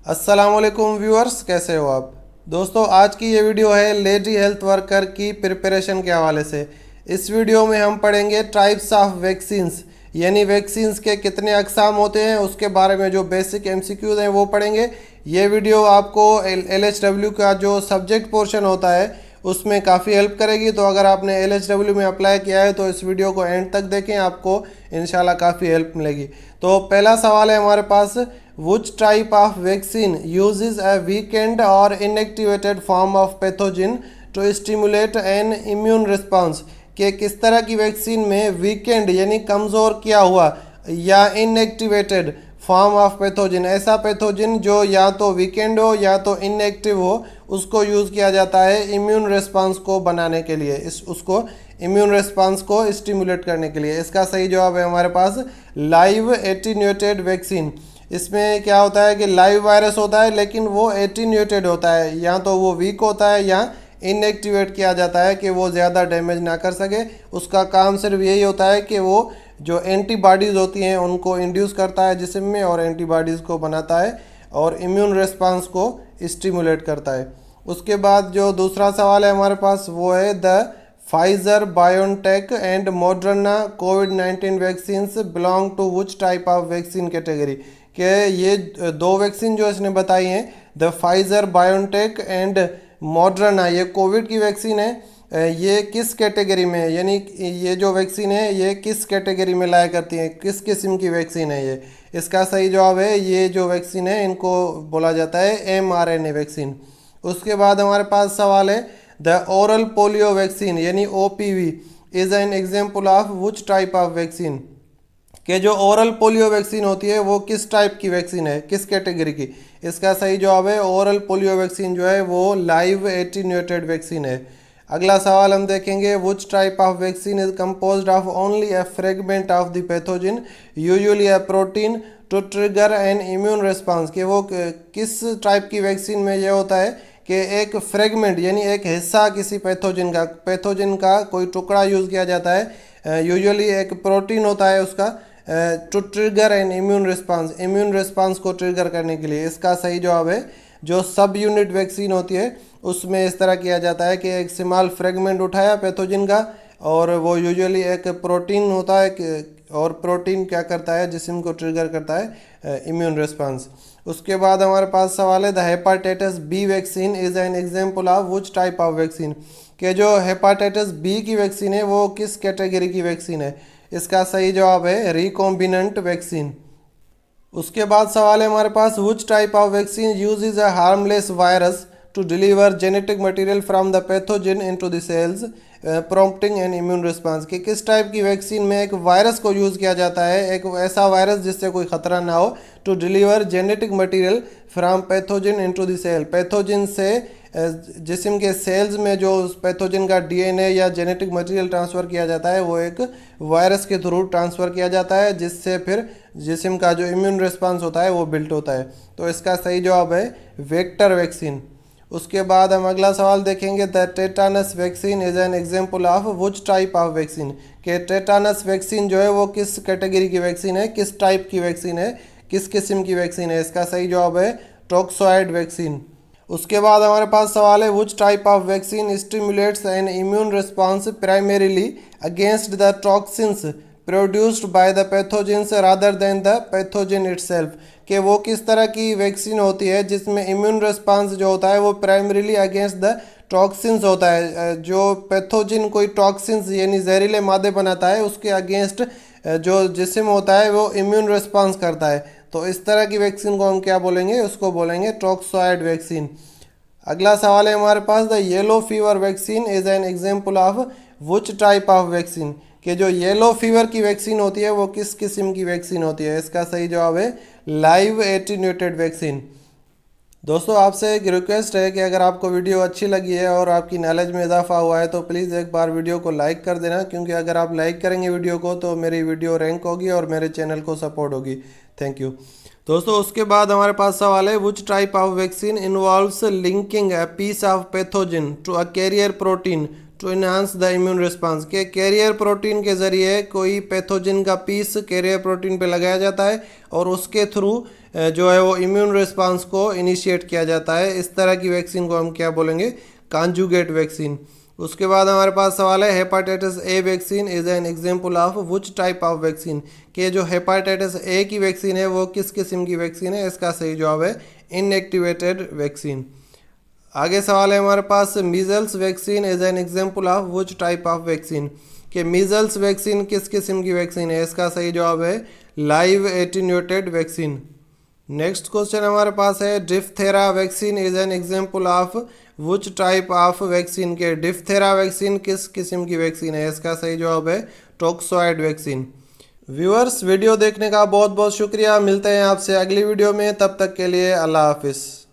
अस्सलामुअलैकुम व्यूअर्स, कैसे हो आप दोस्तों। आज की ये वीडियो है लेडी हेल्थ वर्कर की प्रिपरेशन के हवाले से। इस वीडियो में हम पढ़ेंगे टाइप्स ऑफ वैक्सीन्स, यानी वैक्सीन्स के कितने अकसाम होते हैं, उसके बारे में जो बेसिक एमसीक्यूज हैं वो पढ़ेंगे। ये वीडियो आपको LHW का जो सब्जेक्ट पोर्शन होता है उसमें काफ़ी हेल्प करेगी। तो अगर आपने LHW में अप्लाई किया है तो इस वीडियो को एंड तक देखें, आपको इंशाल्लाह काफ़ी हेल्प मिलेगी। तो पहला सवाल है हमारे पास, Which type of vaccine uses a weakened or inactivated form of pathogen to stimulate an immune response? कि किस तरह की वैक्सीन में वीकेंड यानी कमज़ोर किया हुआ या इनएक्टिवेटेड फॉर्म ऑफ पैथोजन, ऐसा पैथोजन जो या तो वीकेंड हो या तो इनएक्टिव हो, उसको यूज़ किया जाता है इम्यून रिस्पांस को बनाने के लिए, उसको इम्यून रिस्पांस को स्टिमुलेट करने के लिए। इसका सही जवाब है हमारे पास लाइव एटीन्यूएटेड वैक्सीन। इसमें क्या होता है कि लाइव वायरस होता है लेकिन वो एटीन्यूएटेड होता है, या तो वो वीक होता है या इनएक्टिवेट किया जाता है कि वो ज़्यादा डैमेज ना कर सके। उसका काम सिर्फ यही होता है कि वो जो एंटीबॉडीज़ होती हैं उनको इंड्यूस करता है जिस्म में और एंटीबॉडीज़ को बनाता है और इम्यून रिस्पांस को स्टिमुलेट करता है। उसके बाद जो दूसरा सवाल है हमारे पास वो है the Pfizer BioNTech and Moderna कोविड-19 vaccines belong to which type of vaccine category. कि ये दो वैक्सीन जो इसने बताई हैं, the Pfizer BioNTech and Moderna, ये कोविड की वैक्सीन है, ये किस कैटेगरी में है, यानी ये जो वैक्सीन है ये किस कैटेगरी में लाया करती है, किस किस्म की वैक्सीन है ये। इसका सही जवाब है ये जो वैक्सीन है इनको बोला जाता है mRNA वैक्सीन। उसके बाद हमारे पास सवाल है द ओरल पोलियो वैक्सीन यानी OPV is an example of which type of vaccine. कि जो ओरल पोलियो वैक्सीन होती है वो किस टाइप की वैक्सीन है, किस कैटेगरी की। इसका सही जवाब है ओरल पोलियो वैक्सीन जो है वो लाइव एटीन्यूएटेड वैक्सीन है। अगला सवाल हम देखेंगे which type of vaccine is composed of only a fragment of the pathogen usually a protein to trigger an immune response. कि वो किस टाइप की वैक्सीन में ये होता है कि एक फ्रेगमेंट यानी एक हिस्सा किसी पैथोजन का कोई टुकड़ा यूज़ किया जाता है, यूजुअली एक प्रोटीन होता है उसका, to trigger an immune response को ट्रिगर करने के लिए। इसका सही जवाब है जो सब यूनिट वैक्सीन होती है उसमें इस तरह किया जाता है कि एक स्मॉल फ्रेगमेंट उठाया पैथोजन का और वो यूजुअली एक प्रोटीन होता है और प्रोटीन क्या करता है, जिस्म को ट्रिगर करता है इम्यून रिस्पांस। उसके बाद हमारे पास सवाल है the hepatitis B vaccine is an example of which type of vaccine. कि जो हेपाटाइटिस बी की वैक्सीन है वो किस कैटेगरी की वैक्सीन है। इसका सही जवाब है रिकॉम्बिनेंट वैक्सीन। उसके बाद सवाल है हमारे पास which type of vaccine uses a harmless virus to deliver genetic material from the pathogen into the cells prompting an immune response. कि किस टाइप की वैक्सीन में एक वायरस को यूज़ किया जाता है, एक ऐसा वायरस जिससे कोई ख़तरा ना हो, to deliver genetic material from pathogen into the cell. Pathogen से जिस्म के सेल्स में जो उस पैथोजन का DNA या जेनेटिक मटेरियल ट्रांसफ़र किया जाता है वो एक वायरस के थ्रू ट्रांसफ़र किया जाता है जिससे फिर जिस्म का जो इम्यून रिस्पांस होता है वो बिल्ट होता है। तो इसका सही जवाब है वेक्टर वैक्सीन। उसके बाद हम अगला सवाल देखेंगे the tetanus vaccine is an example of which type of vaccine. कि टेटानस वैक्सीन जो है वो किस कैटेगरी की वैक्सीन है, किस टाइप की वैक्सीन है, किस किस्म की वैक्सीन है। इसका सही जवाब है टॉक्सॉइड वैक्सीन। उसके बाद हमारे पास सवाल है which type of vaccine stimulates N immune response primarily against the toxins produced by the pathogens rather than the pathogen itself. कि वो किस तरह की वैक्सीन होती है जिसमें इम्यून रिस्पांस जो होता है वो प्राइमरीली अगेंस्ट द टॉक्सिन्स होता है, जो पैथोजन कोई टॉक्सिन्स यानी जहरीले मादे बनाता है उसके अगेंस्ट जो जिस्म होता है वो इम्यून रिस्पांस करता है। तो इस तरह की वैक्सीन को हम क्या बोलेंगे, उसको बोलेंगे टॉक्सॉइड वैक्सीन। अगला सवाल है हमारे पास the yellow fever vaccine is an example of which type of vaccine. कि जो येलो फीवर की वैक्सीन होती है वो किस किस्म की वैक्सीन होती है। इसका सही जवाब है लाइव एटीन्यूएटेड वैक्सीन। दोस्तों आपसे एक रिक्वेस्ट है कि अगर आपको वीडियो अच्छी लगी है और आपकी नॉलेज में इजाफा हुआ है तो प्लीज़ एक बार वीडियो को लाइक कर देना, क्योंकि अगर आप लाइक करेंगे वीडियो को तो मेरी वीडियो रैंक होगी और मेरे चैनल को सपोर्ट होगी। थैंक यू दोस्तों। उसके बाद हमारे पास सवाल है which type of vaccine involves linking a piece of pathogen to a carrier protein to enhance the immune response के कैरियर प्रोटीन के ज़रिए कोई पैथोजन का पीस कैरियर प्रोटीन पे लगाया जाता है और उसके थ्रू जो है वो इम्यून रिस्पांस को इनिशिएट किया जाता है। इस तरह की वैक्सीन को हम क्या बोलेंगे, कॉन्जुगेट वैक्सीन। उसके बाद हमारे पास सवाल है hepatitis A vaccine is an example of which type of vaccine, कि जो हेपाटाइटिस ए की वैक्सीन है वो किस किस्म की वैक्सीन है। इसका सही जवाब है इनएक्टिवेटेड वैक्सीन। आगे सवाल है हमारे पास measles vaccine is an example of which type of vaccine, कि मीजल्स वैक्सीन किस किस्म की वैक्सीन है। इसका सही जवाब है live attenuated vaccine. Next question हमारे पास है diphtheria vaccine is an example of which type of vaccine, के डिफ्थेरा वैक्सीन किस किस्म की वैक्सीन है। इसका सही जवाब है टोक्सॉइड वैक्सीन। व्यूअर्स, वीडियो देखने का बहुत बहुत शुक्रिया। मिलते हैं आपसे अगली वीडियो में, तब तक के लिए अल्लाह हाफिज़।